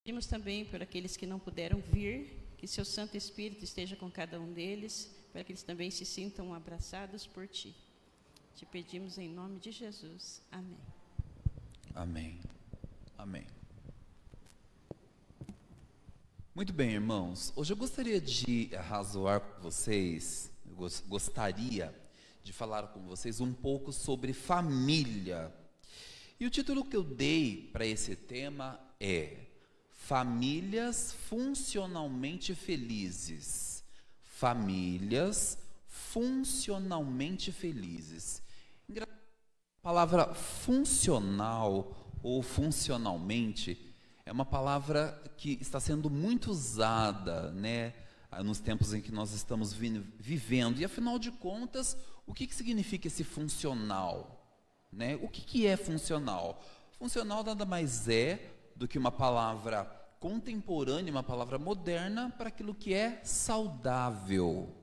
Pedimos também por aqueles que não puderam vir, que seu Santo Espírito esteja com cada um deles, para que eles também se sintam abraçados por Ti. Te pedimos em nome de Jesus. Amém. Amém. Amém. Muito bem, irmãos. Hoje eu gostaria de arrazoar com vocês, gostaria de falar com vocês um pouco sobre família. E o título que eu dei para esse tema é Famílias Funcionalmente Felizes. Famílias funcionalmente felizes. A palavra funcional ou funcionalmente é uma palavra que está sendo muito usada, né, nos tempos em que nós estamos vivendo. E afinal de contas, o que significa esse funcional? Né? O que é funcional? Funcional nada mais é do que uma palavra contemporânea, uma palavra moderna para aquilo que é saudável,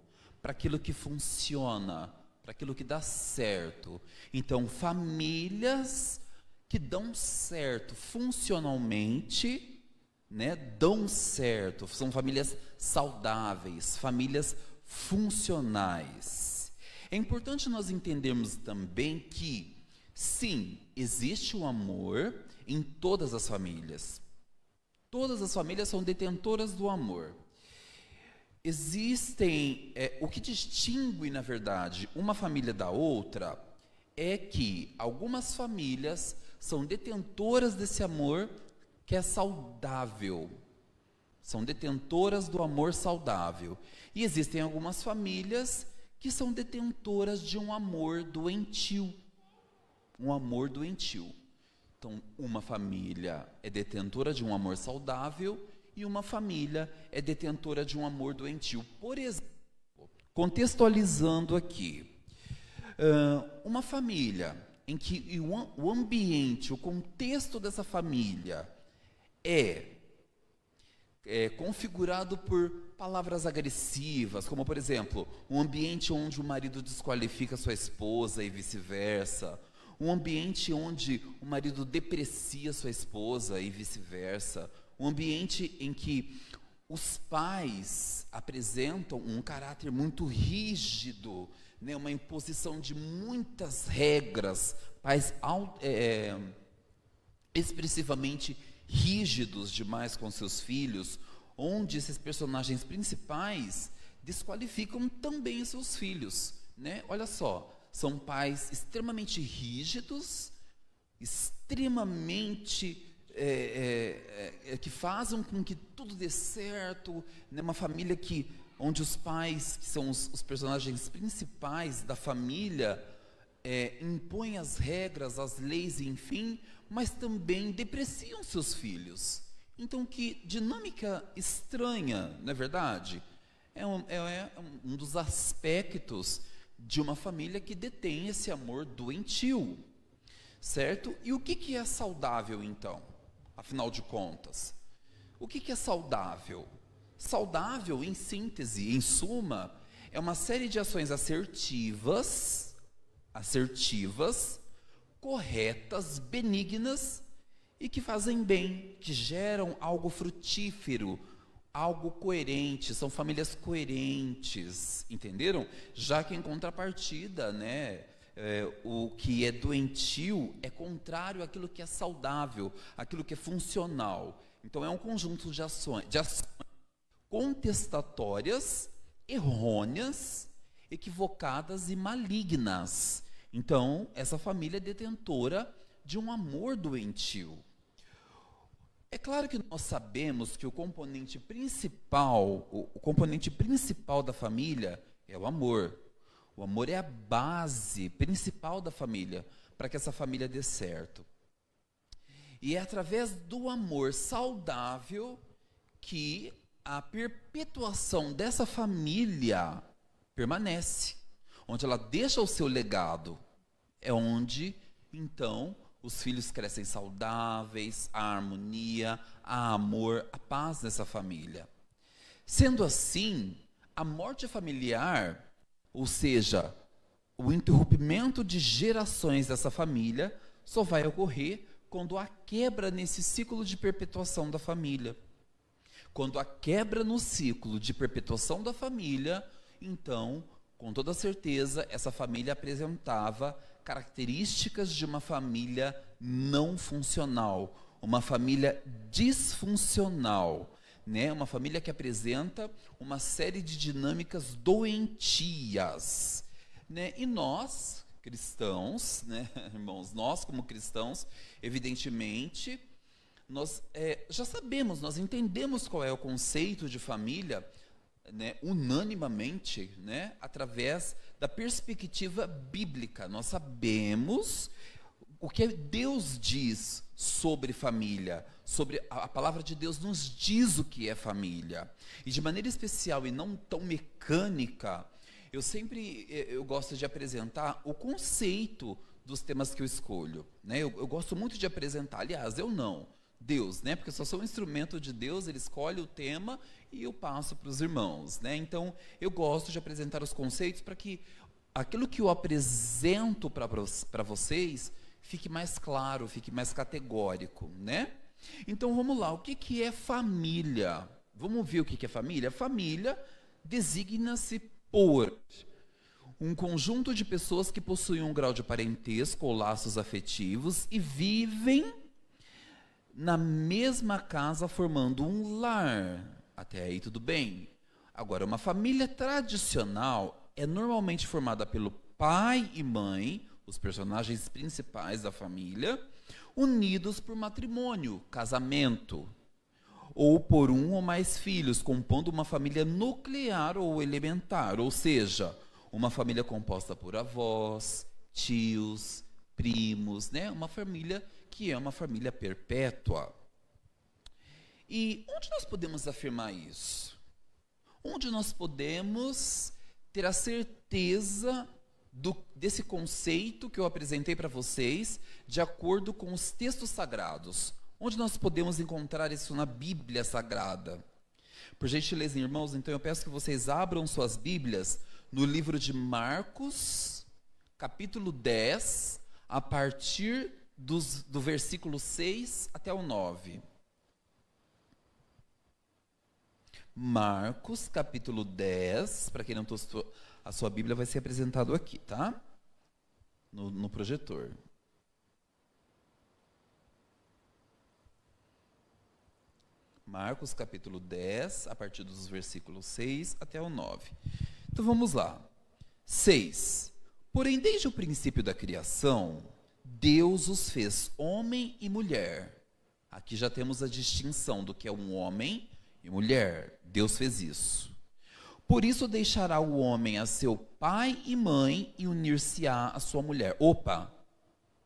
para aquilo que funciona, para aquilo que dá certo. Então, famílias que dão certo funcionalmente, né, dão certo, são famílias saudáveis, famílias funcionais. É importante nós entendermos também que, sim, existe o amor em todas as famílias. Todas as famílias são detentoras do amor. Existem, o que distingue, na verdade, uma família da outra é que algumas famílias são detentoras desse amor que é saudável. São detentoras do amor saudável. E existem algumas famílias que são detentoras de um amor doentio. Um amor doentio. Então, uma família é detentora de um amor saudável e uma família é detentora de um amor doentio. Por exemplo, contextualizando aqui, uma família em que o ambiente, o contexto dessa família é configurado por palavras agressivas, como, por exemplo, um ambiente onde o marido desqualifica sua esposa e vice-versa, um ambiente onde o marido deprecia sua esposa e vice-versa, um ambiente em que os pais apresentam um caráter muito rígido, né, uma imposição de muitas regras, pais expressivamente rígidos demais com seus filhos, onde esses personagens principais desqualificam também os seus filhos, né? Olha só, são pais extremamente rígidos, extremamente que fazem com que tudo dê certo, né? Uma família onde os pais, que são os personagens principais da família, impõem as regras, as leis, enfim, mas também depreciam seus filhos. Então, que dinâmica estranha, não é verdade? É um dos aspectos de uma família que detém esse amor doentio, certo? E o que é saudável, então? Afinal de contas, o que é saudável? Saudável, em síntese, em suma, é uma série de ações assertivas, corretas, benignas e que fazem bem, que geram algo frutífero, algo coerente. São famílias coerentes, entenderam? Já que em contrapartida, né, o que é doentio é contrário àquilo que é saudável, àquilo que é funcional. Então é um conjunto de ações contestatórias, errôneas, equivocadas e malignas. Então, essa família é detentora de um amor doentio. É claro que nós sabemos que o componente principal da família é o amor. O amor é a base principal da família, para que essa família dê certo. E é através do amor saudável que a perpetuação dessa família permanece, onde ela deixa o seu legado. É onde, então, os filhos crescem saudáveis, há harmonia, há amor, há paz nessa família. Sendo assim, a morte familiar, ou seja, o interrompimento de gerações dessa família, só vai ocorrer quando há quebra nesse ciclo de perpetuação da família. Quando há quebra no ciclo de perpetuação da família, então, com toda certeza, essa família apresentava características de uma família não funcional, uma família disfuncional, né? Uma família que apresenta uma série de dinâmicas doentias, né? E nós, cristãos, né, irmãos, nós como cristãos, evidentemente, nós já sabemos, nós entendemos qual é o conceito de família, né, unanimamente, né, através da perspectiva bíblica. Nós sabemos o que Deus diz sobre família, sobre a palavra de Deus nos diz o que é família. E de maneira especial e não tão mecânica, eu gosto de apresentar o conceito dos temas que eu escolho, né? Eu gosto muito de apresentar, aliás, eu não, Deus, né? Porque eu só sou um instrumento de Deus, Ele escolhe o tema e eu passo para os irmãos, né? Então, eu gosto de apresentar os conceitos para que aquilo que eu apresento para vocês fique mais claro, fique mais categórico, né? Então, vamos lá, o que é família? Vamos ver o que é família? Família designa-se por um conjunto de pessoas que possuem um grau de parentesco ou laços afetivos e vivem na mesma casa formando um lar. Até aí tudo bem. Agora, uma família tradicional é normalmente formada pelo pai e mãe, os personagens principais da família, unidos por matrimônio, casamento, ou por um ou mais filhos, compondo uma família nuclear ou elementar, ou seja, uma família composta por avós, tios, primos, né? Uma família que é uma família perpétua. E onde nós podemos afirmar isso? Onde nós podemos ter a certeza desse conceito que eu apresentei para vocês, de acordo com os textos sagrados? Onde nós podemos encontrar isso na Bíblia Sagrada? Por gentileza, irmãos, então eu peço que vocês abram suas Bíblias no livro de Marcos, capítulo 10, a partir do versículo 6 até o 9. Marcos, capítulo 10, para quem não tostou, a sua Bíblia vai ser apresentado aqui, tá? No projetor. Marcos, capítulo 10, a partir dos versículos 6 até o 9. Então vamos lá. 6. Porém, desde o princípio da criação, Deus os fez homem e mulher. Aqui já temos a distinção do que é um homem e mulher. Deus fez isso. Por isso deixará o homem a seu pai e mãe e unir-se-á a sua mulher. Opa,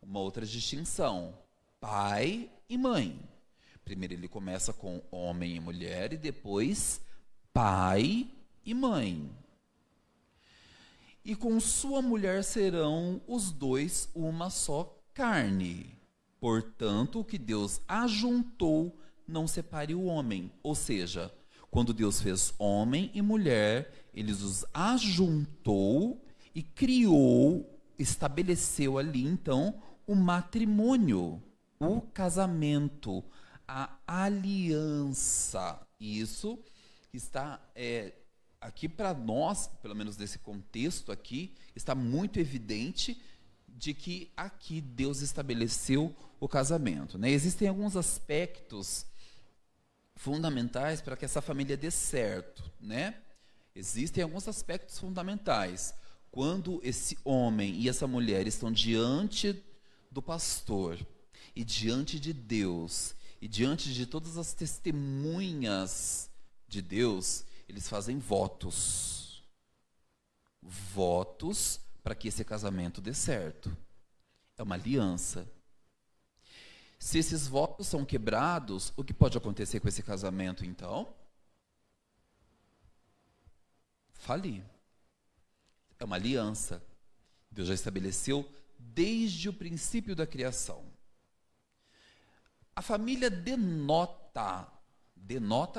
uma outra distinção. Pai e mãe. Primeiro ele começa com homem e mulher e depois pai e mãe. E com sua mulher serão os dois uma só carne. Portanto, o que Deus ajuntou, não separe o homem. Ou seja, quando Deus fez homem e mulher, Ele os ajuntou e criou, estabeleceu ali então o matrimônio, o casamento, a aliança. Isso está aqui para nós, pelo menos nesse contexto aqui, está muito evidente de que aqui Deus estabeleceu o casamento, né? Existem alguns aspectos fundamentais para que essa família dê certo, né? Existem alguns aspectos fundamentais. Quando esse homem e essa mulher estão diante do pastor e diante de Deus e diante de todas as testemunhas de Deus, eles fazem votos. Votos para que esse casamento dê certo. É uma aliança. Se esses votos são quebrados, o que pode acontecer com esse casamento, então? Falir. É uma aliança. Deus já estabeleceu desde o princípio da criação. A família denota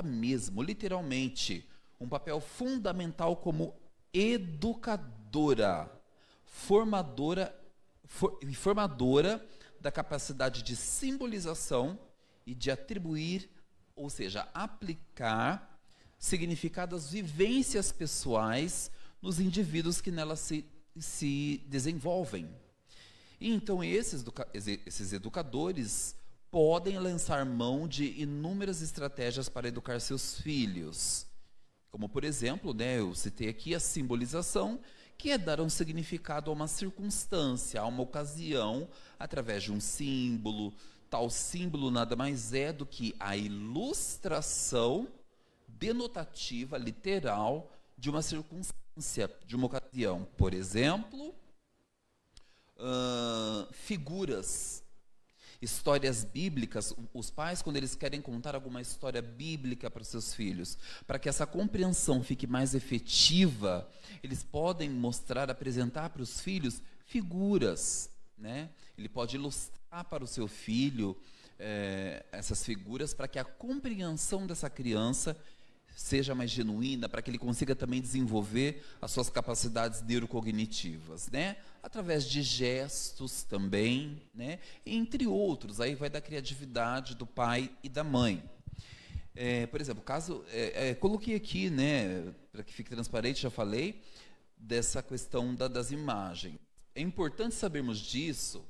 mesmo, literalmente, um papel fundamental como educadora, formadora da capacidade de simbolização e de atribuir, ou seja, aplicar significado às vivências pessoais nos indivíduos que nela se desenvolvem. E então esses educadores podem lançar mão de inúmeras estratégias para educar seus filhos. Como, por exemplo, eu citei aqui a simbolização, que é dar um significado a uma circunstância, a uma ocasião, através de um símbolo. Tal símbolo nada mais é do que a ilustração denotativa, literal, de uma circunstância, de uma ocasião. Por exemplo, figuras, histórias bíblicas. Os pais, quando eles querem contar alguma história bíblica para os seus filhos, para que essa compreensão fique mais efetiva, eles podem mostrar, apresentar para os filhos figuras, né? Ele pode ilustrar para o seu filho essas figuras, para que a compreensão dessa criança seja mais genuína, para que ele consiga também desenvolver as suas capacidades neurocognitivas, né? Através de gestos também, né? Entre outros, aí vai da criatividade do pai e da mãe. Por exemplo, coloquei aqui, né, para que fique transparente, já falei, dessa questão das imagens. É importante sabermos disso,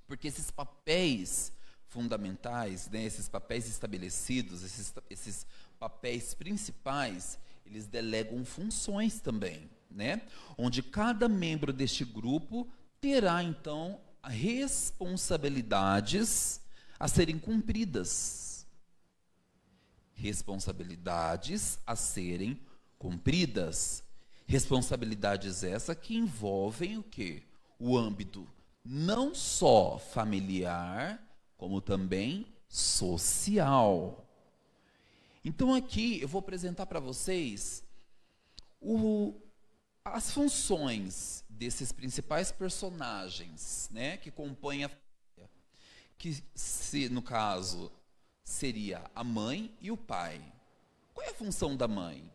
porque esses papéis fundamentais, né, esses papéis estabelecidos, esses papéis principais, eles delegam funções também, né? Onde cada membro deste grupo terá, então, responsabilidades a serem cumpridas. Responsabilidades a serem cumpridas. Responsabilidades essas que envolvem o quê? O âmbito não só familiar, como também social. Então aqui eu vou apresentar para vocês as funções desses principais personagens, né, que compõem a família, que no caso seria a mãe e o pai. Qual é a função da mãe?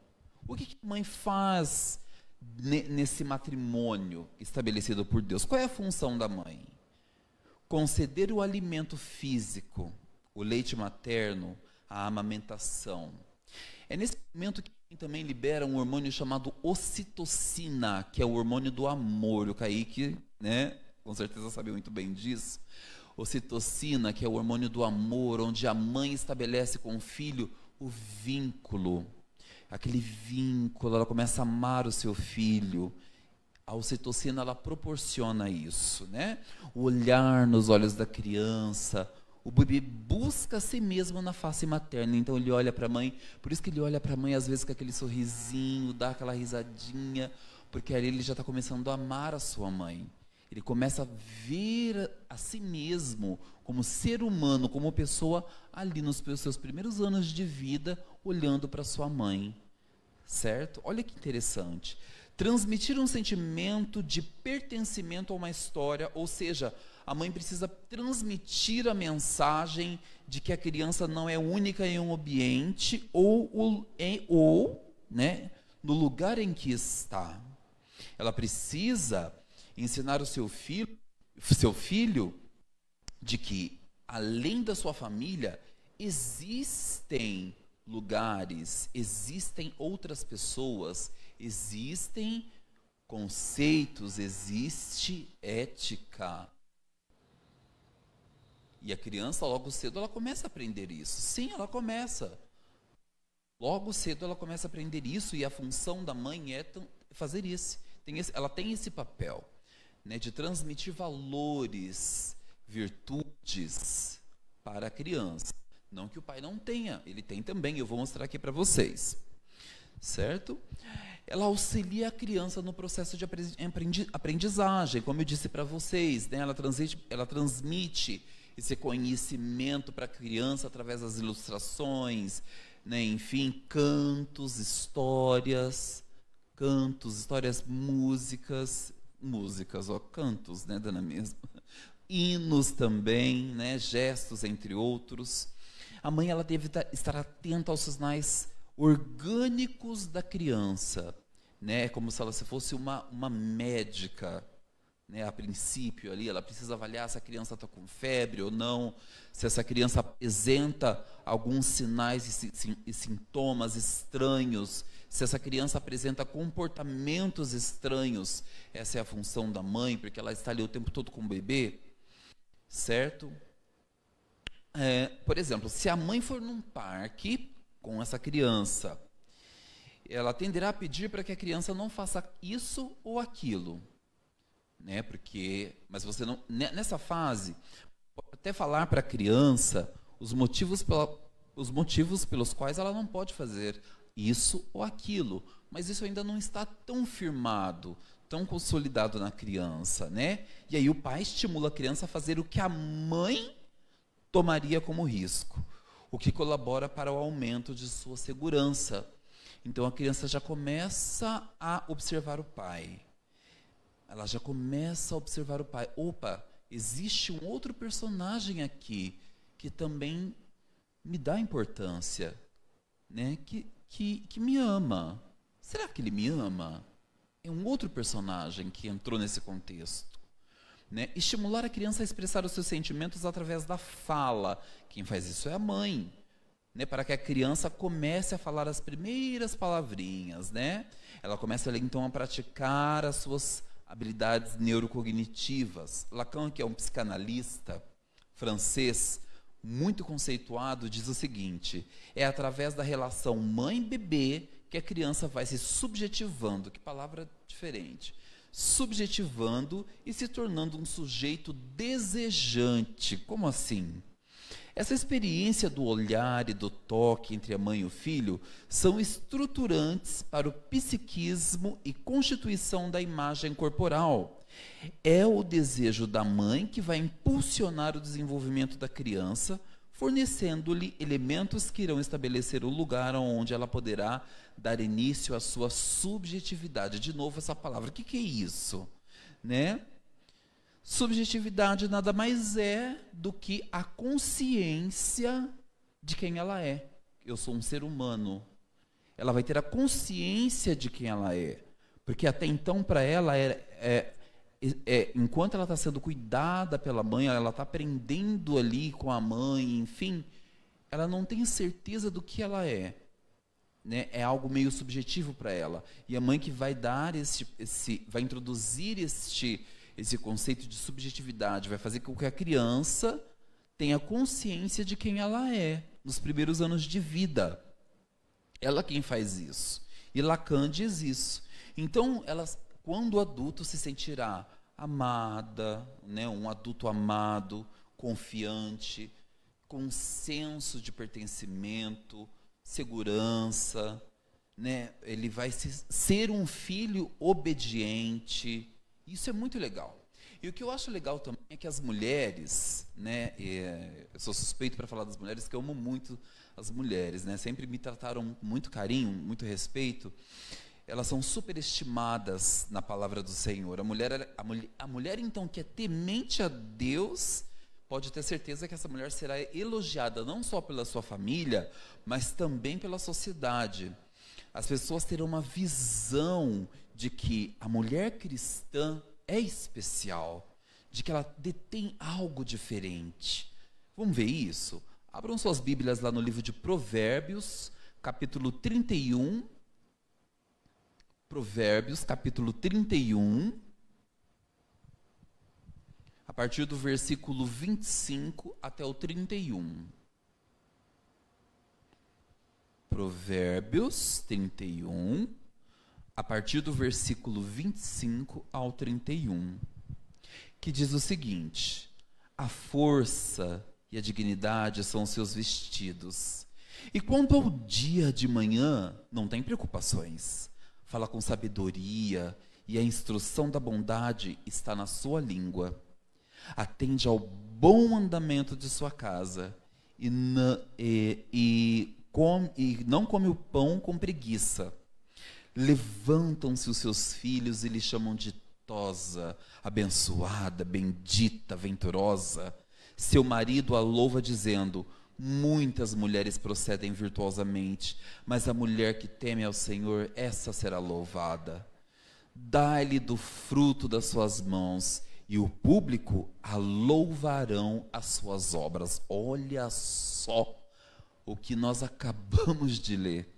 O que a mãe faz nesse matrimônio estabelecido por Deus? Qual é a função da mãe? Conceder o alimento físico, o leite materno, a amamentação. É nesse momento que também libera um hormônio chamado ocitocina, que é o hormônio do amor. O Kaique, né, com certeza sabe muito bem disso. Ocitocina, que é o hormônio do amor, onde a mãe estabelece com o filho o vínculo. Aquele vínculo, ela começa a amar o seu filho. A ocitocina, ela proporciona isso, né? O olhar nos olhos da criança. O bebê busca a si mesmo na face materna, então ele olha para a mãe, por isso que ele olha para a mãe às vezes com aquele sorrisinho, dá aquela risadinha, porque ali ele já está começando a amar a sua mãe. Ele começa a ver a si mesmo como ser humano, como pessoa ali nos seus primeiros anos de vida, olhando para sua mãe, certo? Olha que interessante. Transmitir um sentimento de pertencimento a uma história, ou seja, a mãe precisa transmitir a mensagem de que a criança não é única em um ambiente ou né, no lugar em que está. Ela precisa ensinar o seu filho de que, além da sua família, existem lugares, existem outras pessoas, existem conceitos, existe ética. E a criança, logo cedo, ela começa a aprender isso. Sim, ela começa. Logo cedo, ela começa a aprender isso, e a função da mãe é fazer isso. Ela tem esse papel, né, de transmitir valores, virtudes para a criança. Não que o pai não tenha, ele tem também, eu vou mostrar aqui para vocês. Certo? Ela auxilia a criança no processo de aprendizagem, como eu disse para vocês, né, ela transmite esse conhecimento para a criança através das ilustrações, né, enfim, cantos, histórias, músicas, cantos, né, dana mesmo, hinos também, né, gestos, entre outros. A mãe, ela deve estar atenta aos sinais orgânicos da criança, né, como se ela fosse uma médica, né, a princípio ali, ela precisa avaliar se a criança está com febre ou não, se essa criança apresenta alguns sinais e sintomas estranhos, se essa criança apresenta comportamentos estranhos. Essa é a função da mãe, porque ela está ali o tempo todo com o bebê, certo? Por exemplo, se a mãe for num parque com essa criança, ela tenderá a pedir para que a criança não faça isso ou aquilo, né? Mas você não, nessa fase, pode até falar para a criança os motivos pelos quais ela não pode fazer isso ou aquilo, mas isso ainda não está tão firmado, tão consolidado na criança, né? E aí o pai estimula a criança a fazer o que a mãe tomaria como risco, o que colabora para o aumento de sua segurança. Então a criança já começa a observar o pai. Ela já começa a observar o pai. Opa, existe um outro personagem aqui que também me dá importância, né? Que me ama. Será que ele me ama? É um outro personagem que entrou nesse contexto, né? Estimular a criança a expressar os seus sentimentos através da fala. Quem faz isso é a mãe, né? Para que a criança comece a falar as primeiras palavrinhas, né? Ela começa ali, então, a praticar as suas habilidades neurocognitivas. Lacan, que é um psicanalista francês muito conceituado, diz o seguinte: é através da relação mãe-bebê que a criança vai se subjetivando, que palavra diferente, subjetivando e se tornando um sujeito desejante. Como assim? Essa experiência do olhar e do toque entre a mãe e o filho são estruturantes para o psiquismo e constituição da imagem corporal. É o desejo da mãe que vai impulsionar o desenvolvimento da criança, fornecendo-lhe elementos que irão estabelecer o lugar onde ela poderá dar início à sua subjetividade. De novo essa palavra, o que é isso? Né? Subjetividade nada mais é do que a consciência de quem ela é. Eu sou um ser humano. Ela vai ter a consciência de quem ela é. Porque até então, para ela, enquanto ela está sendo cuidada pela mãe, ela está aprendendo ali com a mãe, enfim, ela não tem certeza do que ela é. Né? É algo meio subjetivo para ela. E a mãe que vai dar vai introduzir esse conceito de subjetividade, vai fazer com que a criança tenha consciência de quem ela é nos primeiros anos de vida. Ela quem faz isso. E Lacan diz isso. Então, quando o adulto se sentirá amada, né, um adulto amado, confiante, com senso de pertencimento, segurança, né, ele vai ser um filho obediente. Isso é muito legal. E o que eu acho legal também é que as mulheres, né, eu sou suspeito para falar das mulheres, que eu amo muito as mulheres, né, sempre me trataram com muito carinho, muito respeito. Elas são superestimadas na palavra do Senhor. A mulher, então, que é temente a Deus, pode ter certeza que essa mulher será elogiada não só pela sua família, mas também pela sociedade. As pessoas terão uma visão de que a mulher cristã é especial, de que ela detém algo diferente. Vamos ver isso? Abram suas Bíblias lá no livro de Provérbios, capítulo 31. Provérbios, capítulo 31, a partir do versículo 25 até o 31. Provérbios 31, a partir do versículo 25 ao 31, que diz o seguinte: a força e a dignidade são seus vestidos, e quanto ao dia de manhã, não tem preocupações. Fala com sabedoria, e a instrução da bondade está na sua língua. Atende ao bom andamento de sua casa, e não come o pão com preguiça. Levantam-se os seus filhos e lhe chamam de ditosa, abençoada, bendita, venturosa. Seu marido a louva dizendo: muitas mulheres procedem virtuosamente, mas a mulher que teme ao Senhor, essa será louvada. dá-lhe do fruto das suas mãos, e o público a louvarão as suas obras. Olha só o que nós acabamos de ler.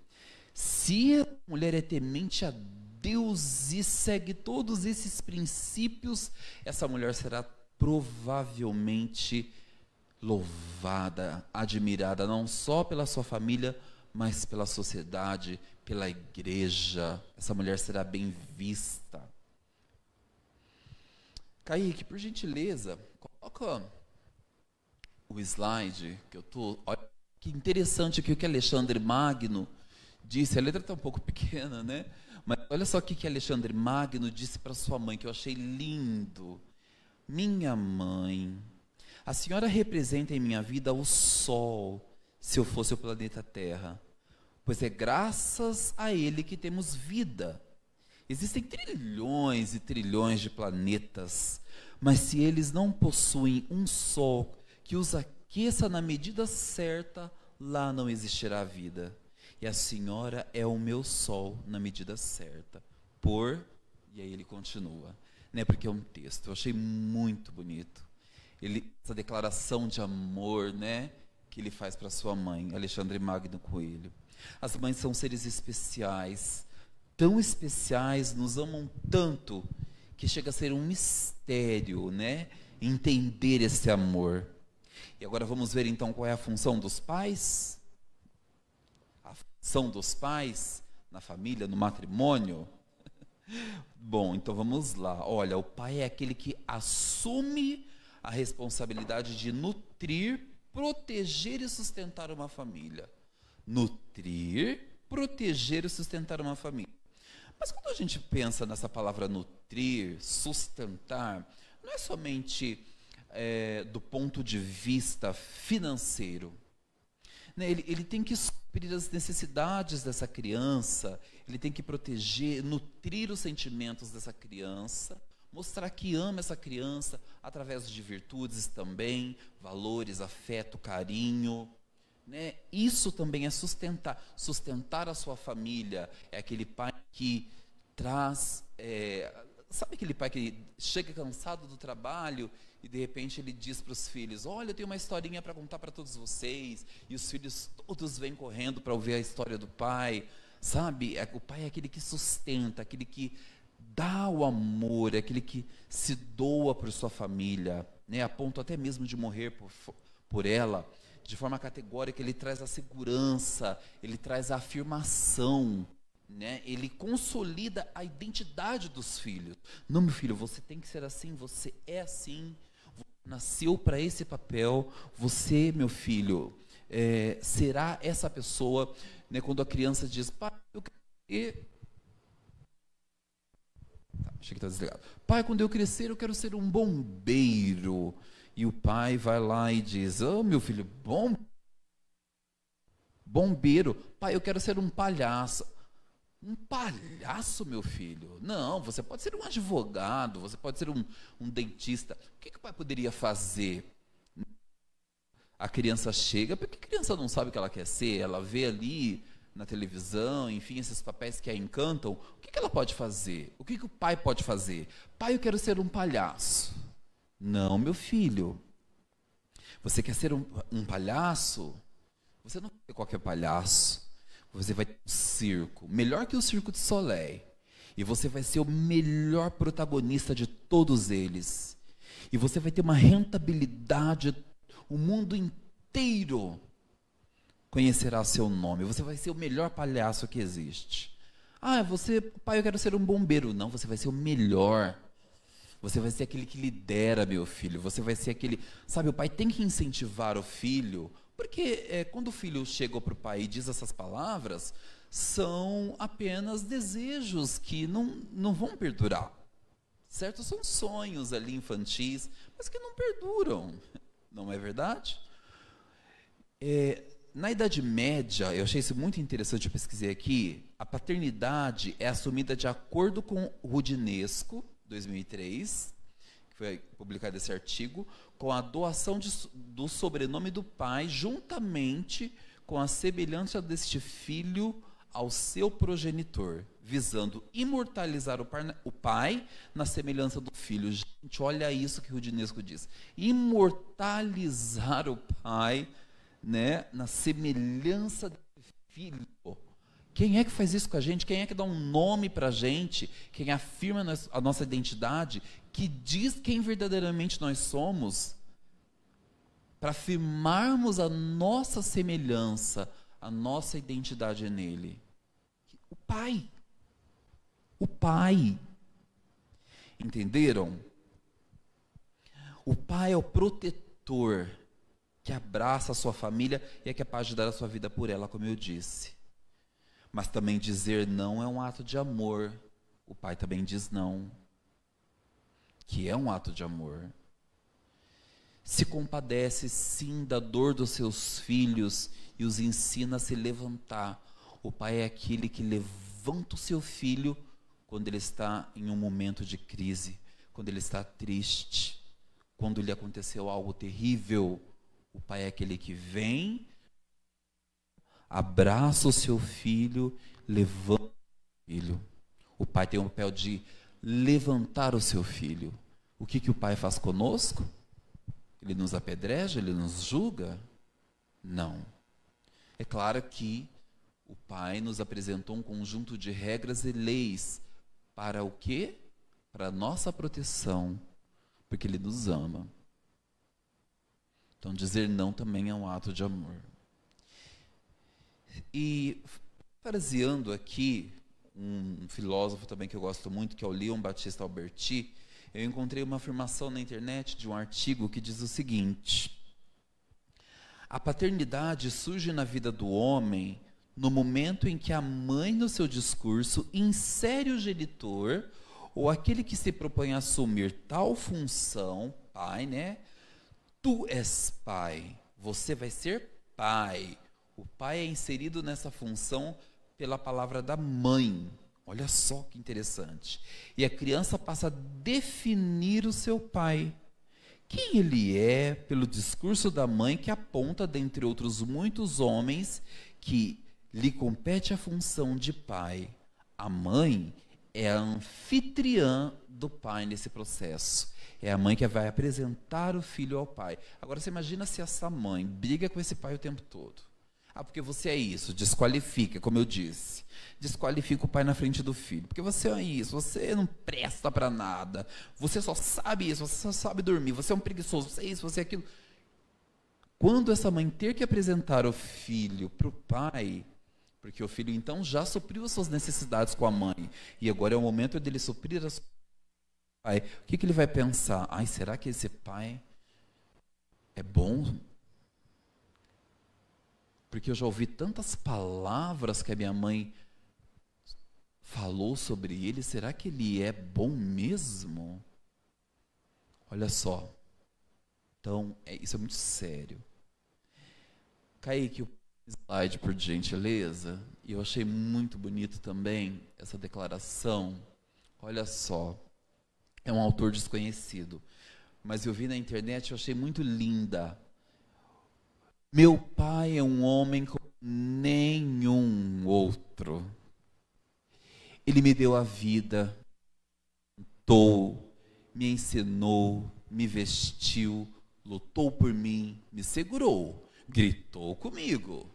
Se a mulher é temente a Deus e segue todos esses princípios, essa mulher será provavelmente louvada, admirada, não só pela sua família, mas pela sociedade, pela igreja. Essa mulher será bem vista. Kaique, por gentileza, coloca o slide que eu tô. Olha que interessante aqui o que Alexandre Magno disse. A letra está um pouco pequena, né? Mas olha só o que Alexandre Magno disse para sua mãe, que eu achei lindo. Minha mãe, a senhora representa em minha vida o sol, se eu fosse o planeta Terra, pois é graças a ele que temos vida. Existem trilhões e trilhões de planetas, mas se eles não possuem um sol que os aqueça na medida certa, lá não existirá vida. E a senhora é o meu sol na medida certa. E aí ele continua, né? Porque é um texto, eu achei muito bonito. Essa declaração de amor, né? Que ele faz para sua mãe, Alexandre Magno Coelho. As mães são seres especiais, tão especiais, nos amam tanto, que chega a ser um mistério, né? Entender esse amor. E agora vamos ver então qual é a função dos pais? A função dos pais na família, no matrimônio? Bom, então vamos lá. Olha, o pai é aquele que assume a responsabilidade de nutrir, proteger e sustentar uma família. Nutrir, proteger e sustentar uma família. Mas quando a gente pensa nessa palavra nutrir, sustentar, não é somente do ponto de vista financeiro. Né? Ele tem que suprir as necessidades dessa criança, ele tem que proteger, nutrir os sentimentos dessa criança, mostrar que ama essa criança através de virtudes também, valores, afeto, carinho. Né? Isso também é sustentar a sua família. É aquele pai que traz, sabe aquele pai que chega cansado do trabalho e de repente ele diz para os filhos: olha, eu tenho uma historinha para contar para todos vocês, e os filhos todos vêm correndo para ouvir a história do pai, sabe? O pai é aquele que sustenta, aquele que dá o amor, é aquele que se doa por sua família, né? A ponto até mesmo de morrer por ela. De forma categórica, ele traz a segurança, ele traz a afirmação, né? Ele consolida a identidade dos filhos. Não, meu filho, você tem que ser assim, você é assim, você nasceu para esse papel, você, meu filho, será essa pessoa, né? Quando a criança diz: pai, eu quero... achei que estava desligado. Pai, quando eu crescer, eu quero ser um bombeiro. E o pai vai lá e diz: oh, meu filho, bombeiro. Pai, eu quero ser um palhaço. Um palhaço, meu filho? Não, você pode ser um advogado, você pode ser um dentista. O que o pai poderia fazer? A criança chega, porque a criança não sabe o que ela quer ser, ela vê ali na televisão, enfim, esses papéis que a encantam. O que ela pode fazer? O que o pai pode fazer? Pai, eu quero ser um palhaço. Não, meu filho. Você quer ser um palhaço? Você não vai ser qualquer palhaço. Você vai ter um circo, melhor que o Circo de Soleil. E você vai ser o melhor protagonista de todos eles. E você vai ter uma rentabilidade, o mundo inteiro conhecerá seu nome. Você vai ser o melhor palhaço que existe. Ah, pai, eu quero ser um bombeiro. Não, você vai ser o melhor. Você vai ser aquele que lidera, meu filho. Você vai ser aquele... Sabe, o pai tem que incentivar o filho, porque quando o filho chega para o pai e diz essas palavras, são apenas desejos que não vão perdurar. Certo? São sonhos ali infantis, mas que não perduram. Não é verdade? Na Idade Média, eu achei isso muito interessante, eu pesquisei aqui, a paternidade é assumida de acordo com o Rudinesco, 2003, que foi publicado esse artigo, com a doação do sobrenome do pai, juntamente com a semelhança deste filho ao seu progenitor. visando imortalizar o pai na semelhança do filho. Gente, olha isso que o Rudinesco diz. Imortalizar o pai, né, na semelhança do filho. Quem é que faz isso com a gente? Quem é que dá um nome para a gente? Quem afirma a nossa identidade? Que diz quem verdadeiramente nós somos? Para afirmarmos a nossa semelhança, a nossa identidade nele. O Pai. O Pai. Entenderam? O Pai é o protetor que abraça a sua família e é capaz de dar a sua vida por ela, como eu disse. Mas também dizer não é um ato de amor. O Pai também diz não, que é um ato de amor. Se compadece sim da dor dos seus filhos e os ensina a se levantar. O pai é aquele que levanta o seu filho quando ele está em um momento de crise, quando ele está triste, quando lhe aconteceu algo terrível. O pai é aquele que vem, abraça o seu filho, levanta o filho. O pai tem o papel de levantar o seu filho. O que o pai faz conosco? Ele nos apedreja? Ele nos julga? Não. É claro que o Pai nos apresentou um conjunto de regras e leis para o quê? Para a nossa proteção, porque Ele nos ama. Então, dizer não também é um ato de amor. E, parafraseando aqui, um filósofo também que eu gosto muito, que é o Leon Battista Alberti, eu encontrei uma afirmação na internet de um artigo que diz o seguinte: a paternidade surge na vida do homem no momento em que a mãe, no seu discurso, insere o genitor, ou aquele que se propõe a assumir tal função, pai, né? Tu és pai, você vai ser pai. O pai é inserido nessa função pela palavra da mãe. Olha só que interessante. E a criança passa a definir o seu pai. Quem ele é, pelo discurso da mãe, que aponta, dentre outros muitos homens, que lhe compete a função de pai. A mãe é a anfitriã do pai nesse processo. É a mãe que vai apresentar o filho ao pai. Agora, você imagina se essa mãe briga com esse pai o tempo todo. Ah, porque você é isso, desqualifica, como eu disse. Desqualifica o pai na frente do filho. Porque você é isso, você não presta para nada. Você só sabe isso, você só sabe dormir. Você é um preguiçoso, você é isso, você é aquilo. Quando essa mãe ter que apresentar o filho para o pai, porque o filho então já supriu as suas necessidades com a mãe, e agora é o momento dele suprir as pai, o que ele vai pensar? Ai, será que esse pai é bom? Porque eu já ouvi tantas palavras que a minha mãe falou sobre ele, será que ele é bom mesmo? Olha só. Então, isso é muito sério. Kaique, o slide, por gentileza. E eu achei muito bonito também essa declaração. Olha só. É um autor desconhecido. Mas eu vi na internet e eu achei muito linda. Meu pai é um homem como nenhum outro. Ele me deu a vida, me ensinou, me vestiu, lutou por mim, me segurou, gritou comigo,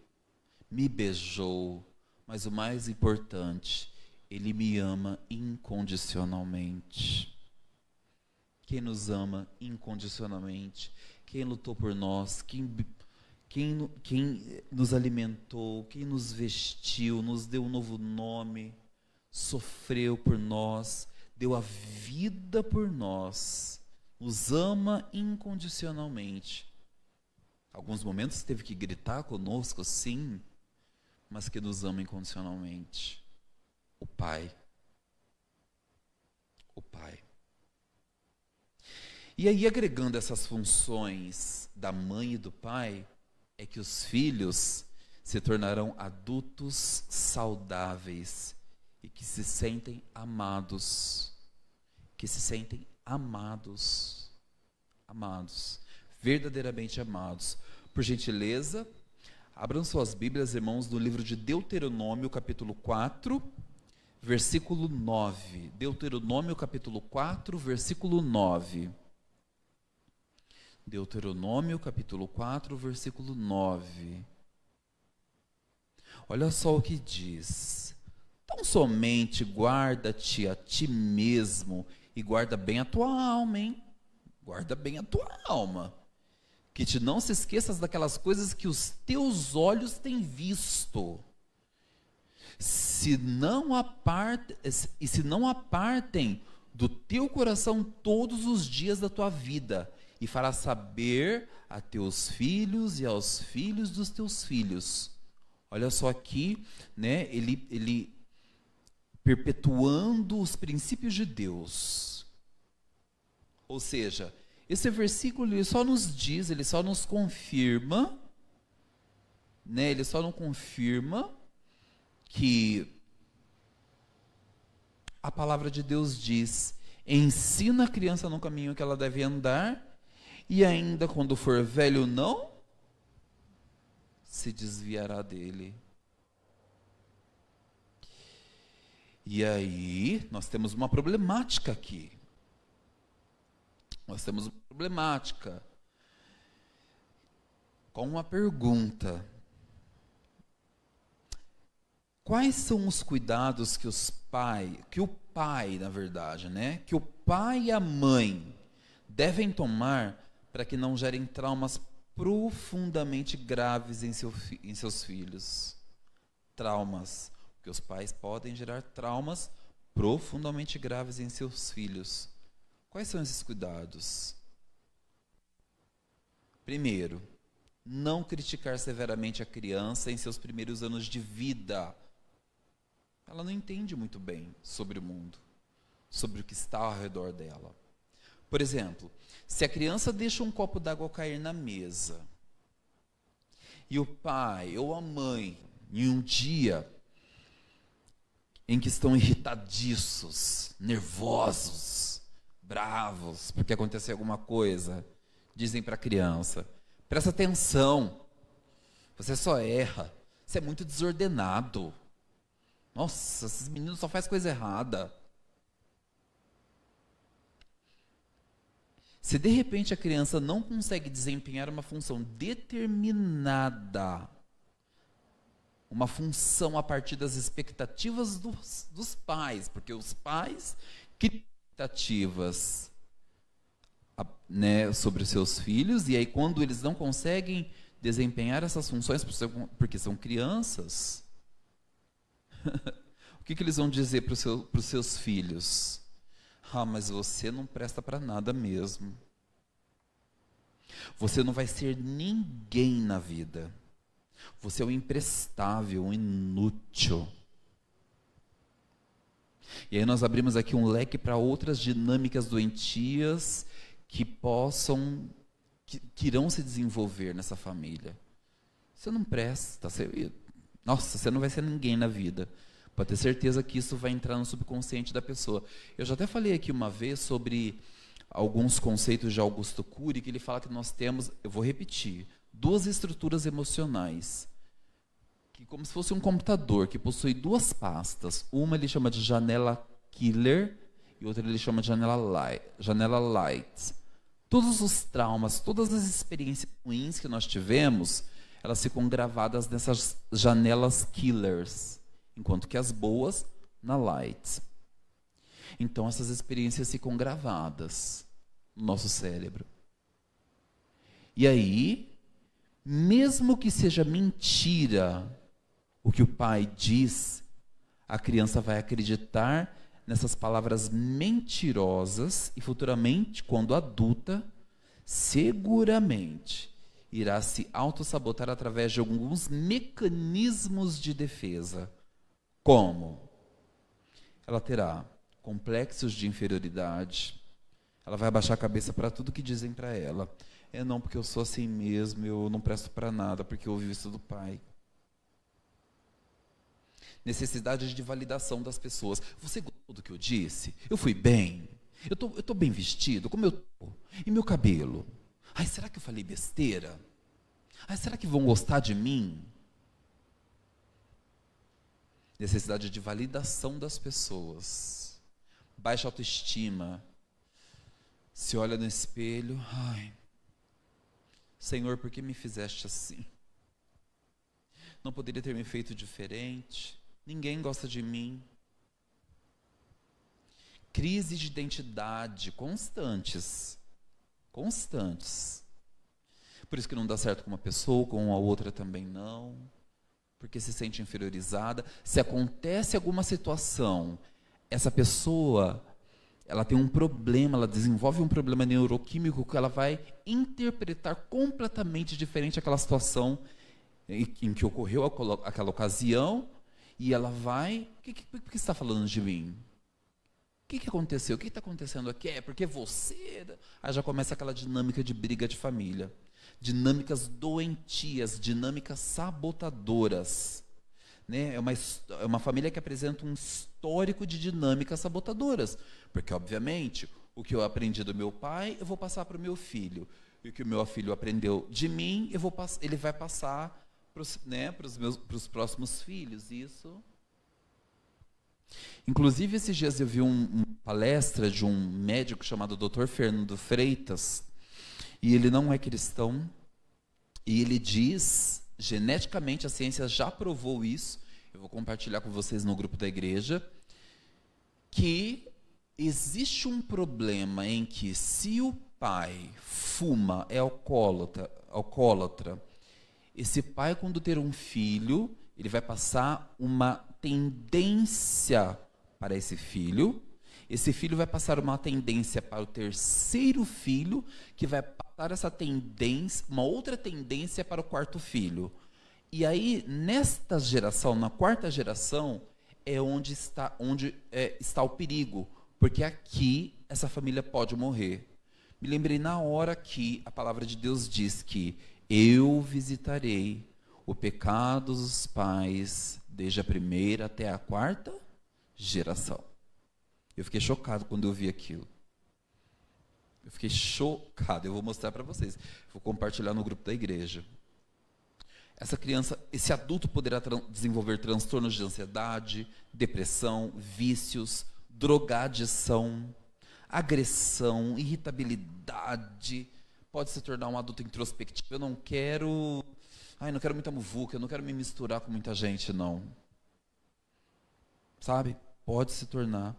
me beijou, mas o mais importante, ele me ama incondicionalmente. Quem nos ama incondicionalmente, quem lutou por nós, quem nos alimentou, quem nos vestiu, nos deu um novo nome, sofreu por nós, deu a vida por nós, nos ama incondicionalmente. Alguns momentos teve que gritar conosco, sim, mas que nos ama incondicionalmente. O Pai. O Pai. E aí, agregando essas funções da mãe e do pai, é que os filhos se tornarão adultos saudáveis e que se sentem amados, verdadeiramente amados. Por gentileza, abram suas Bíblias, irmãos, no livro de Deuteronômio, capítulo 4, versículo 9. Deuteronômio capítulo 4, versículo 9. Deuteronômio capítulo 4, versículo 9. Olha só o que diz. Tão somente guarda-te a ti mesmo e guarda bem a tua alma, hein? Guarda bem a tua alma. Que te não se esqueças daquelas coisas que os teus olhos têm visto. Se não apartem do teu coração todos os dias da tua vida, e farás saber a teus filhos e aos filhos dos teus filhos. Olha só aqui, né, ele perpetuando os princípios de Deus. Ou seja, esse versículo ele só nos diz, ele só nos confirma, né, ele só não confirma que a palavra de Deus diz: ensina a criança no caminho que ela deve andar, e ainda quando for velho não se desviará dele. E aí nós temos uma problemática aqui. Nós temos uma problemática com uma pergunta. Quais são os cuidados que o pai, na verdade, né? Que o pai e a mãe devem tomar para que não gerem traumas profundamente graves em seus filhos? Traumas, porque os pais podem gerar traumas profundamente graves em seus filhos. Quais são esses cuidados? Primeiro, não criticar severamente a criança em seus primeiros anos de vida. Ela não entende muito bem sobre o mundo, sobre o que está ao redor dela. Por exemplo, se a criança deixa um copo d'água cair na mesa, e o pai ou a mãe, em um dia em que estão irritadiços, nervosos, bravos, porque aconteceu alguma coisa, dizem para a criança: presta atenção, você só erra, você é muito desordenado. Nossa, esses meninos só fazem coisa errada. Se de repente a criança não consegue desempenhar uma função determinada, uma função a partir das expectativas dos pais, porque os pais criam expectativas, né, sobre os seus filhos, e aí quando eles não conseguem desempenhar essas funções, porque são crianças, o que eles vão dizer para os seus filhos? Ah, mas você não presta para nada mesmo. Você não vai ser ninguém na vida. Você é um imprestável, um inútil. E aí nós abrimos aqui um leque para outras dinâmicas doentias que irão se desenvolver nessa família. Você não presta, você não vai ser ninguém na vida. Pode ter certeza que isso vai entrar no subconsciente da pessoa. Eu já até falei aqui uma vez sobre alguns conceitos de Augusto Cury, que ele fala que nós temos, eu vou repetir, 2 estruturas emocionais, que como se fosse um computador, que possui 2 pastas. Uma ele chama de janela killer e outra ele chama de janela light. Todos os traumas, todas as experiências ruins que nós tivemos, elas ficam gravadas nessas janelas killers, enquanto que as boas na light. Então essas experiências ficam gravadas no nosso cérebro. E aí, mesmo que seja mentira o que o pai diz, a criança vai acreditar nessas palavras mentirosas e futuramente, quando adulta, seguramente irá se autossabotar através de alguns mecanismos de defesa. Como? Ela terá complexos de inferioridade, ela vai abaixar a cabeça para tudo que dizem para ela. Não, porque eu sou assim mesmo, eu não presto para nada, porque eu ouvi isso do pai. Necessidade de validação das pessoas. Você gostou do que eu disse? Eu fui bem? Eu tô bem vestido? Como eu tô? E meu cabelo? Ai, será que eu falei besteira? Ai, será que vão gostar de mim? necessidade de validação das pessoas, baixa autoestima, se olha no espelho, ai, Senhor, por que me fizeste assim? Não poderia ter me feito diferente, ninguém gosta de mim. Crise de identidade constantes. Por isso que não dá certo com uma pessoa, com a outra também não. Porque se sente inferiorizada. Se acontece alguma situação, essa pessoa, ela tem um problema, ela desenvolve um problema neuroquímico que ela vai interpretar completamente diferente aquela situação em que ocorreu aquela ocasião, e ela vai, por que você está falando de mim? O que aconteceu? O que está acontecendo aqui? É porque você... Aí já começa aquela dinâmica de briga de família. Dinâmicas doentias, dinâmicas sabotadoras. Né? É uma família que apresenta um histórico de dinâmicas sabotadoras. Porque, obviamente, o que eu aprendi do meu pai, eu vou passar para o meu filho. E o que o meu filho aprendeu de mim, ele vai passar para os próximos filhos. Isso... Inclusive, esses dias eu vi uma palestra de um médico chamado Dr. Fernando Freitas, e ele não é cristão, e ele diz, geneticamente a ciência já provou isso, eu vou compartilhar com vocês no grupo da igreja, que existe um problema em que se o pai fuma, é alcoólatra, esse pai, quando ter um filho, ele vai passar uma tendência para esse filho vai passar uma tendência para o terceiro filho, que vai passar essa tendência, uma outra tendência para o quarto filho. E aí, nesta geração, na quarta geração, é onde está o perigo, porque aqui essa família pode morrer. Me lembrei na hora que a palavra de Deus diz que eu visitarei o pecado dos pais desde a primeira até a quarta geração. Eu fiquei chocado quando eu vi aquilo. Eu fiquei chocado. Eu vou mostrar para vocês. Vou compartilhar no grupo da igreja. Essa criança, esse adulto poderá desenvolver transtornos de ansiedade, depressão, vícios, drogadição, agressão, irritabilidade. Pode se tornar um adulto introspectivo. Eu não quero muita muvuca, eu não quero me misturar com muita gente, não. Sabe? Pode se tornar.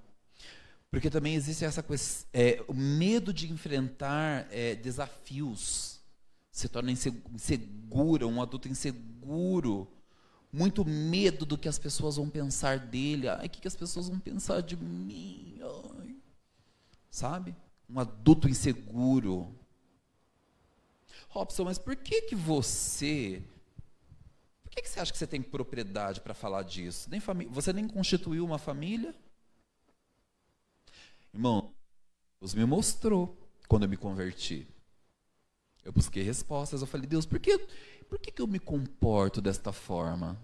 Porque também existe o medo de enfrentar desafios. Se torna inseguro, um adulto inseguro. Muito medo do que as pessoas vão pensar dele. Ai, o que as pessoas vão pensar de mim? Ai. Sabe? Um adulto inseguro. Robson, mas por que você acha que você tem propriedade para falar disso? Você nem constituiu uma família? Irmão, Deus me mostrou quando eu me converti. Eu busquei respostas, eu falei, Deus, por que eu me comporto desta forma?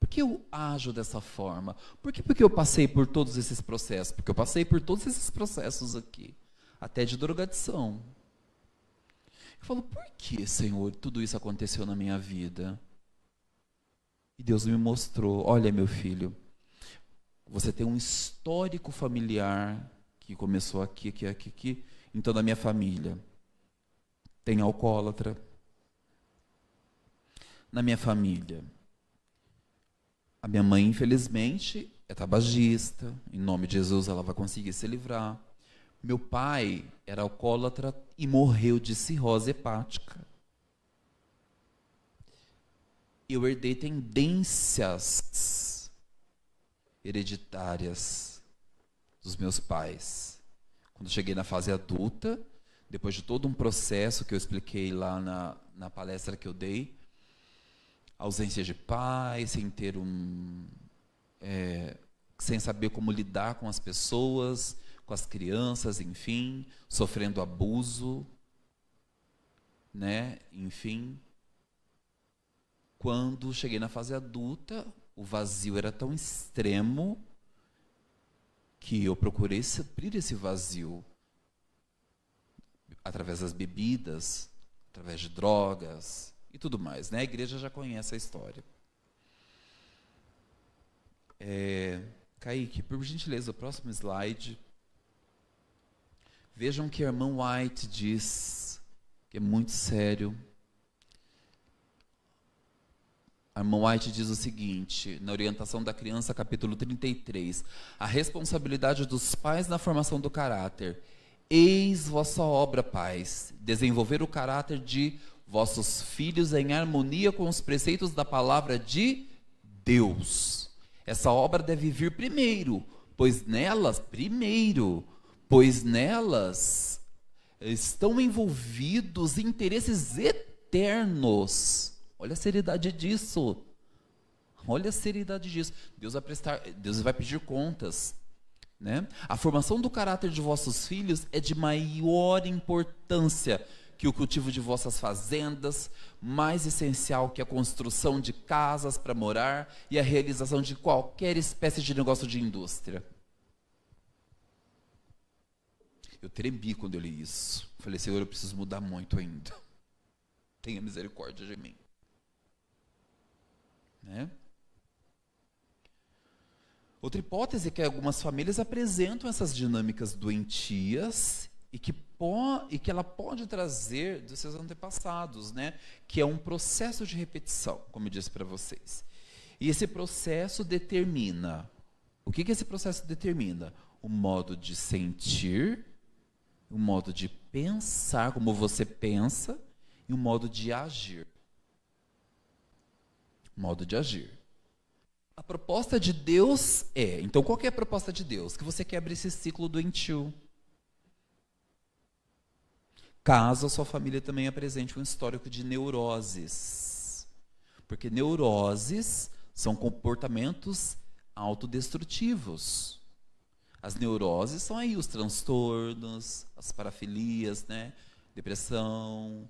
Por que eu ajo dessa forma? Porque eu passei por todos esses processos? Porque eu passei por todos esses processos aqui, até de drogadição. Eu falo, por que, Senhor, tudo isso aconteceu na minha vida? E Deus me mostrou, olha, meu filho, você tem um histórico familiar que começou aqui. Então, na minha família, tem alcoólatra. Na minha família, a minha mãe, infelizmente, é tabagista. Em nome de Jesus, ela vai conseguir se livrar. Meu pai era alcoólatra e morreu de cirrose hepática. Eu herdei tendências hereditárias dos meus pais. Quando cheguei na fase adulta, depois de todo um processo que eu expliquei lá na palestra que eu dei, ausência de pai, sem saber como lidar com as pessoas, com as crianças, enfim, sofrendo abuso, né? Enfim, quando cheguei na fase adulta, o vazio era tão extremo que eu procurei suprir esse vazio através das bebidas, através de drogas e tudo mais, né? A igreja já conhece a história. Kaique, por gentileza, o próximo slide. Vejam que a irmã White diz, que é muito sério. A irmã White diz o seguinte, na Orientação da Criança, capítulo 33, a responsabilidade dos pais na formação do caráter. Eis vossa obra, pais, desenvolver o caráter de vossos filhos em harmonia com os preceitos da palavra de Deus. Essa obra deve vir primeiro, pois nelas estão envolvidos interesses eternos. Olha a seriedade disso. Olha a seriedade disso. Deus vai pedir contas, né? A formação do caráter de vossos filhos é de maior importância que o cultivo de vossas fazendas, mais essencial que a construção de casas para morar e a realização de qualquer espécie de negócio de indústria. Eu tremi quando eu li isso. Falei, Senhor, eu preciso mudar muito ainda. Tenha misericórdia de mim. Né? Outra hipótese é que algumas famílias apresentam essas dinâmicas doentias e que ela pode trazer dos seus antepassados, né? Que é um processo de repetição, como eu disse para vocês. E esse processo determina, o que esse processo determina? O modo de sentir, o modo de pensar, como você pensa, e o modo de agir. Modo de agir. A proposta de Deus então qual que é a proposta de Deus? Que você quebre esse ciclo doentio. Caso a sua família também apresente um histórico de neuroses. Porque neuroses são comportamentos autodestrutivos. As neuroses são aí os transtornos, as parafilias, né? Depressão,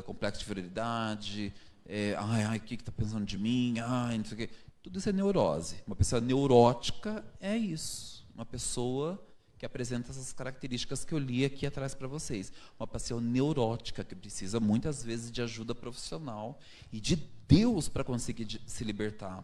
complexo de inferioridade, o que está pensando de mim, não sei o quê. Tudo isso é neurose. Uma pessoa neurótica é isso. Uma pessoa que apresenta essas características que eu li aqui atrás para vocês. Uma pessoa neurótica que precisa muitas vezes de ajuda profissional e de Deus para conseguir se libertar.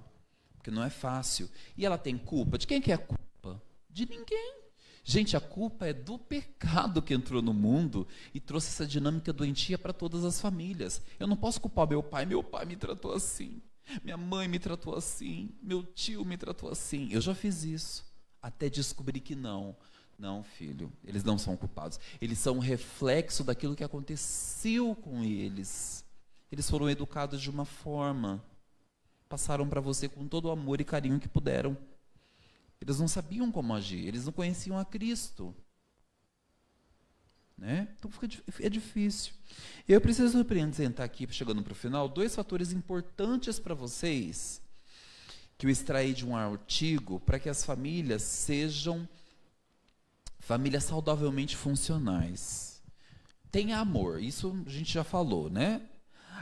Porque não é fácil. E ela tem culpa. De quem que é a culpa? De ninguém. Gente, a culpa é do pecado que entrou no mundo e trouxe essa dinâmica doentia para todas as famílias. Eu não posso culpar meu pai me tratou assim. Minha mãe me tratou assim. Meu tio me tratou assim. Eu já fiz isso. Até descobrir que não. Não, filho, eles não são culpados. Eles são um reflexo daquilo que aconteceu com eles. Eles foram educados de uma forma. Passaram para você com todo o amor e carinho que puderam. Eles não sabiam como agir, eles não conheciam a Cristo. Né? Então é difícil. Eu preciso apresentar aqui, chegando para o final, 2 fatores importantes para vocês, que eu extraí de um artigo, para que as famílias sejam famílias saudavelmente funcionais. Tenha amor, isso a gente já falou, né?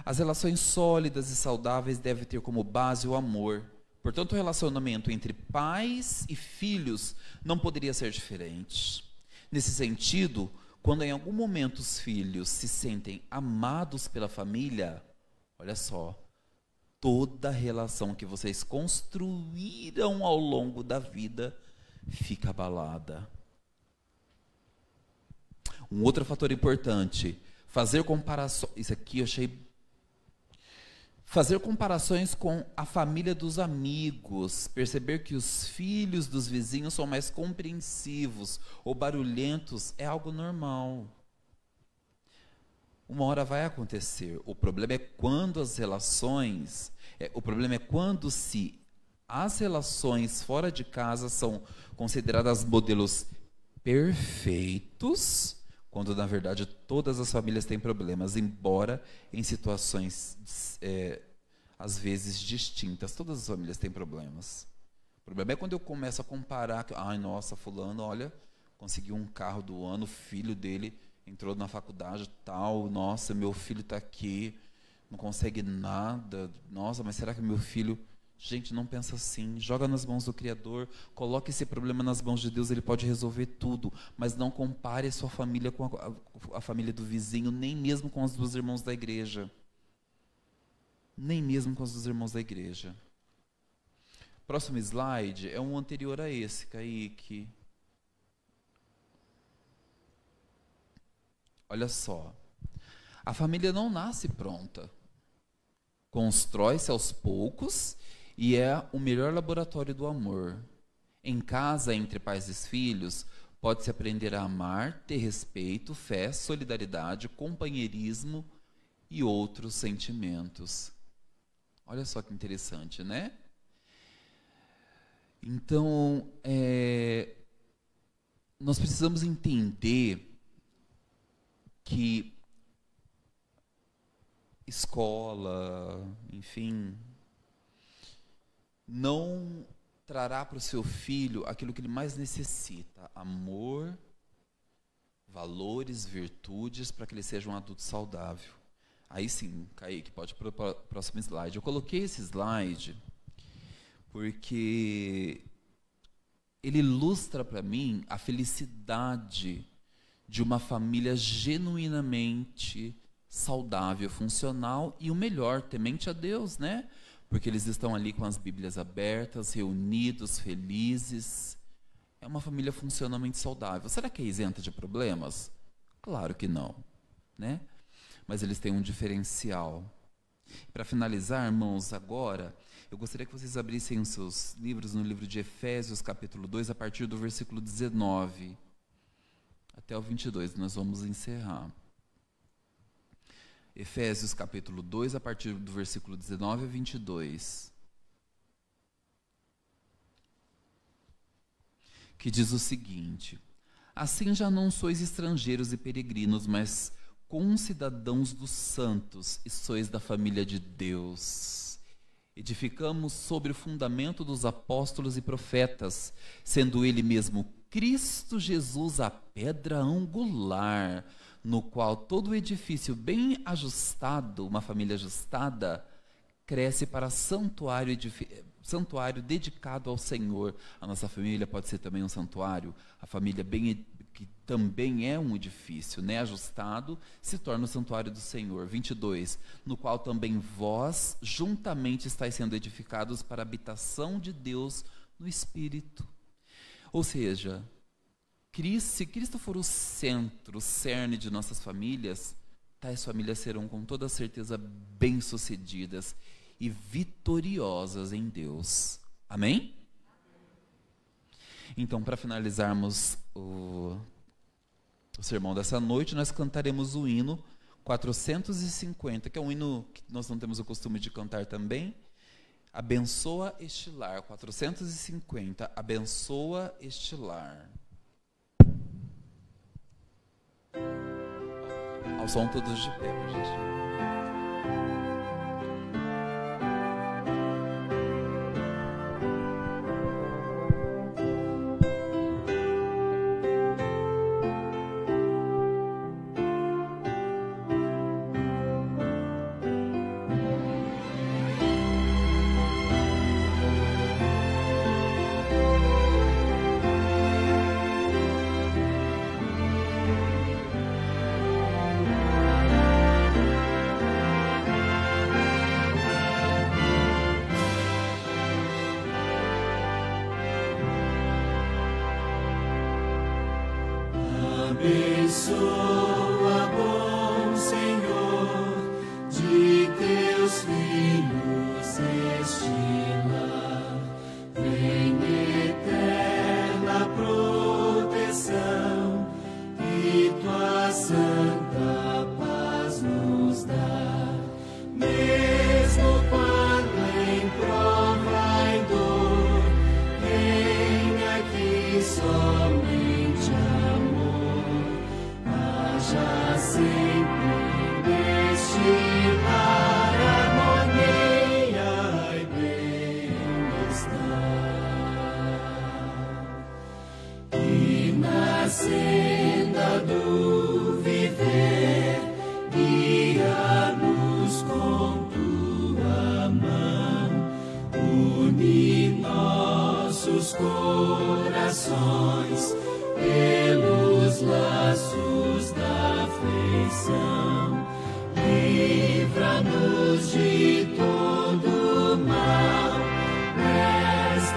As relações sólidas e saudáveis devem ter como base o amor. Portanto, o relacionamento entre pais e filhos não poderia ser diferente. Nesse sentido, quando em algum momento os filhos se sentem amados pela família, olha só, toda a relação que vocês construíram ao longo da vida fica abalada. Um outro fator importante, fazer comparações, isso aqui eu achei, fazer comparações com a família dos amigos, perceber que os filhos dos vizinhos são mais compreensivos ou barulhentos é algo normal. Uma hora vai acontecer. O problema é quando se as relações fora de casa são consideradas modelos perfeitos, quando na verdade todas as famílias têm problemas, embora em situações às vezes distintas, todas as famílias têm problemas. O problema é quando eu começo a comparar, nossa, fulano, olha, conseguiu um carro do ano, o filho dele entrou na faculdade tal, nossa, meu filho está aqui, não consegue nada, nossa, mas será que meu filho... Gente, não pensa assim, joga nas mãos do Criador, coloque esse problema nas mãos de Deus, Ele pode resolver tudo, mas não compare a sua família com a família do vizinho, nem mesmo com os 2 irmãos da igreja. Nem mesmo com os 2 irmãos da igreja. Próximo slide é um anterior a esse, Kaique. Olha só. A família não nasce pronta. Constrói-se aos poucos e é o melhor laboratório do amor. Em casa, entre pais e filhos, pode-se aprender a amar, ter respeito, fé, solidariedade, companheirismo e outros sentimentos. Olha só que interessante, né? Então, nós precisamos entender que escola, enfim, não trará para o seu filho aquilo que ele mais necessita: amor, valores, virtudes, para que ele seja um adulto saudável. Aí sim, Kaique, pode ir para o próximo slide. Eu coloquei esse slide porque ele ilustra para mim a felicidade de uma família genuinamente saudável, funcional e o melhor, temente a Deus, né? Porque eles estão ali com as Bíblias abertas, reunidos, felizes. É uma família funcionalmente saudável. Será que é isenta de problemas? Claro que não, né? Mas eles têm um diferencial. Para finalizar, irmãos, agora, eu gostaria que vocês abrissem os seus livros no livro de Efésios, capítulo 2, a partir do versículo 19 até o 22, nós vamos encerrar. Efésios, capítulo 2, a partir do versículo 19 a 22. Que diz o seguinte: assim já não sois estrangeiros e peregrinos, mas concidadãos dos santos, e sois da família de Deus. Edificamos sobre o fundamento dos apóstolos e profetas, sendo ele mesmo Cristo Jesus a pedra angular, no qual todo edifício bem ajustado, uma família ajustada, cresce para santuário dedicado ao Senhor. A nossa família pode ser também um santuário. A família que também é um edifício, né, ajustado, se torna o santuário do Senhor. 22, no qual também vós juntamente estáis sendo edificados para a habitação de Deus no Espírito. Ou seja, se Cristo for o centro, o cerne de nossas famílias, tais famílias serão com toda certeza bem-sucedidas e vitoriosas em Deus. Amém? Então, para finalizarmos o sermão dessa noite, nós cantaremos o hino 450, que é um hino que nós não temos o costume de cantar também. Abençoa este lar, 450, abençoa este lar. Ao som todos de pé, gente. Abençoa, bom Senhor, de teus filhos este lar. Vem eterna proteção e tua santa paz nos dá. Mesmo quando em prova e dor, tenha aqui somente já sempre neste lar harmonia e bem-estar. E na senda do viver, guia-nos com tua mão, une nossos corações pelos laços da afeição, livra-nos de todo mal, nessa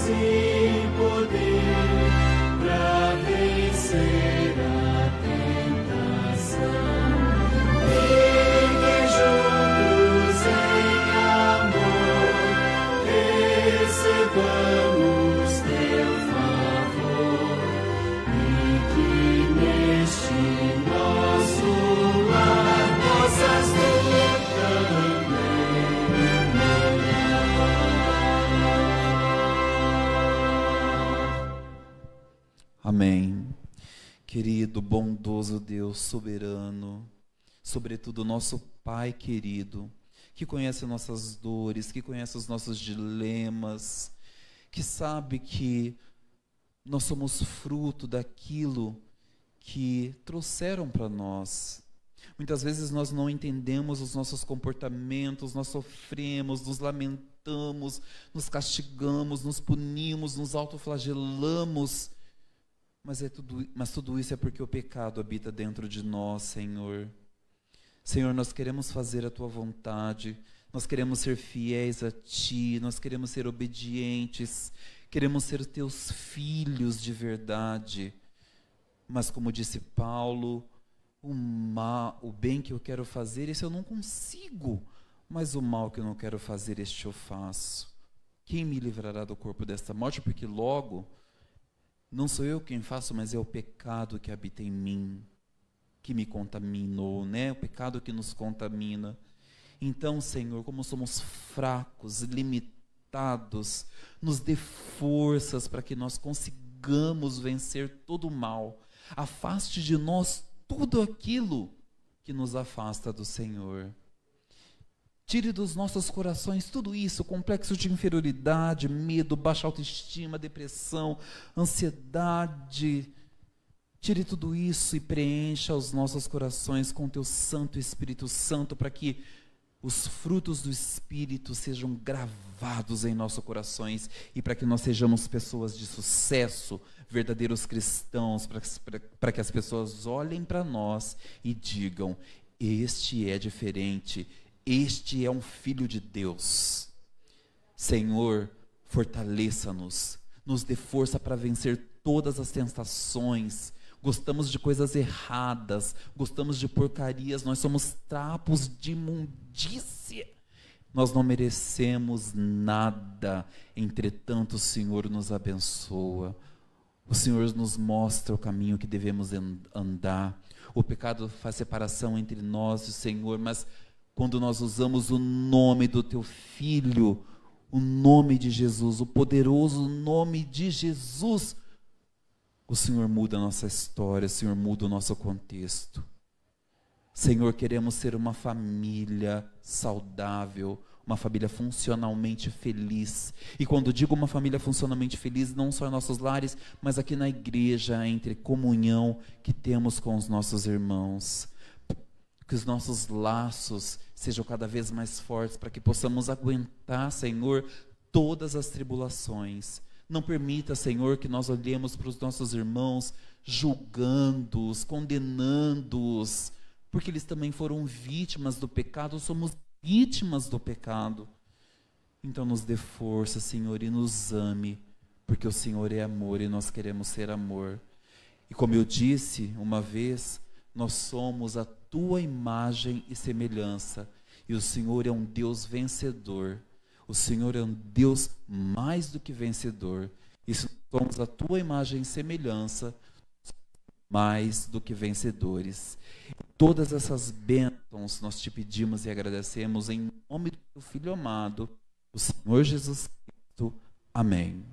e poder pra vencer a tentação. Fiquem juntos em amor, recebamos teu favor e que neste nosso lar possas tu Amém. Querido, bondoso Deus, soberano, sobretudo nosso Pai querido, que conhece nossas dores, que conhece os nossos dilemas, que sabe que nós somos fruto daquilo que trouxeram para nós. Muitas vezes nós não entendemos os nossos comportamentos, nós sofremos, nos lamentamos, nos castigamos, nos punimos, nos autoflagelamos. Mas tudo isso é porque o pecado habita dentro de nós, Senhor. Senhor, nós queremos fazer a Tua vontade, nós queremos ser fiéis a Ti, nós queremos ser obedientes, queremos ser Teus filhos de verdade. Mas como disse Paulo, o bem que eu quero fazer, esse eu não consigo, mas o mal que eu não quero fazer, este eu faço. Quem me livrará do corpo desta morte? Porque logo não sou eu quem faço, mas é o pecado que habita em mim, que me contaminou, né? O pecado que nos contamina. Então, Senhor, como somos fracos, limitados, nos dê forças para que nós consigamos vencer todo o mal. Afaste de nós tudo aquilo que nos afasta do Senhor. Tire dos nossos corações tudo isso, complexo de inferioridade, medo, baixa autoestima, depressão, ansiedade. Tire tudo isso e preencha os nossos corações com Teu Santo Espírito Santo, para que os frutos do Espírito sejam gravados em nossos corações e para que nós sejamos pessoas de sucesso, verdadeiros cristãos, para que as pessoas olhem para nós e digam: este é diferente, este é um filho de Deus. Senhor, fortaleça-nos, nos dê força para vencer todas as tentações. Gostamos de coisas erradas, gostamos de porcarias, nós somos trapos de imundícia. Nós não merecemos nada, entretanto o Senhor nos abençoa. O Senhor nos mostra o caminho que devemos andar. O pecado faz separação entre nós e o Senhor, mas quando nós usamos o nome do Teu Filho, o nome de Jesus, o poderoso nome de Jesus, o Senhor muda a nossa história, o Senhor muda o nosso contexto. Senhor, queremos ser uma família saudável, uma família funcionalmente feliz. E quando digo uma família funcionalmente feliz, não só em nossos lares, mas aqui na igreja, entre comunhão que temos com os nossos irmãos. Que os nossos laços sejam cada vez mais fortes, para que possamos aguentar, Senhor, todas as tribulações. Não permita, Senhor, que nós olhemos para os nossos irmãos, julgando-os, condenando-os, porque eles também foram vítimas do pecado, somos vítimas do pecado. Então nos dê força, Senhor, e nos ame, porque o Senhor é amor e nós queremos ser amor. E como eu disse uma vez, nós somos a Tua imagem e semelhança, e o Senhor é um Deus vencedor. O Senhor é um Deus mais do que vencedor. E se somos a Tua imagem e semelhança, mais do que vencedores. Todas essas bênçãos nós Te pedimos e agradecemos em nome do Teu Filho amado, o Senhor Jesus Cristo. Amém.